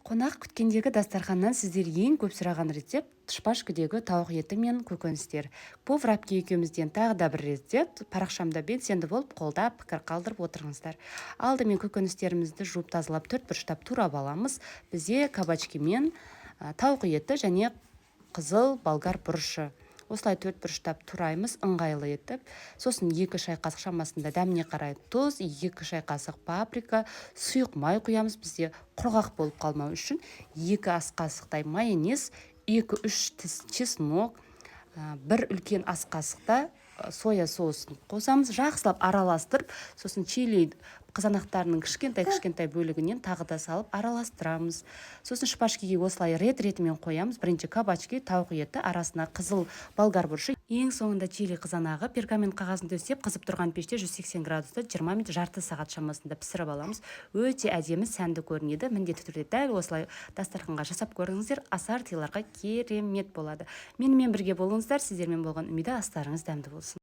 Қонақ күткендегі дастарханнан сіздер ең көп сұраған рецепт шпажкідегі тауық еті мен көкөністер. Поврапке екеумізден тағы да бір рецепт парақшамда белсенді болып қолдап пікір қалдырып отырыңыздар. Алдымен көкөністерімізді жуып тазалап төрт бұрыштап турап аламыз. Бізде кабачки мен тауық еті және қызыл болгар бұрышы. Осылай төрт бұрыштап тураймыз ыңғайлы етіп. Сосын 2 шай қасық шамасында дәміне қарай тұз, 2 шай қасық паприка, сұйық май құямыз. Бізде құрғақ болып қалмау үшін 2 ас қасықтай майонез, 2-3 тіс чеснок, 1 үлкен ас қасықта соя соусын қосамыз, жақсылап араластырып, сосын чили қызанақтарының кішкентай бөлігінен тағы да салып араластырамыз. Сосын шпажкеге осылай рет-ретімен қоямыз. Бірінші кабачки, тауық еті, арасына қызыл болгар бұрышы. Ең соңында чили қызанағы пергамент қағазын төсеп, қызып тұрған пеште 180 градуста 20 минут жарты сағат шамасында пісіріп аламыз. Өте әдемі, сәнді көрінеді. Міндетті түрде дәл осылай дастарханға жасап көріңіздер, ассортияларға керемет болады. Менімен бірге болыңыздар, сіздермен болған үмида, астарыңыз дәмді болсын.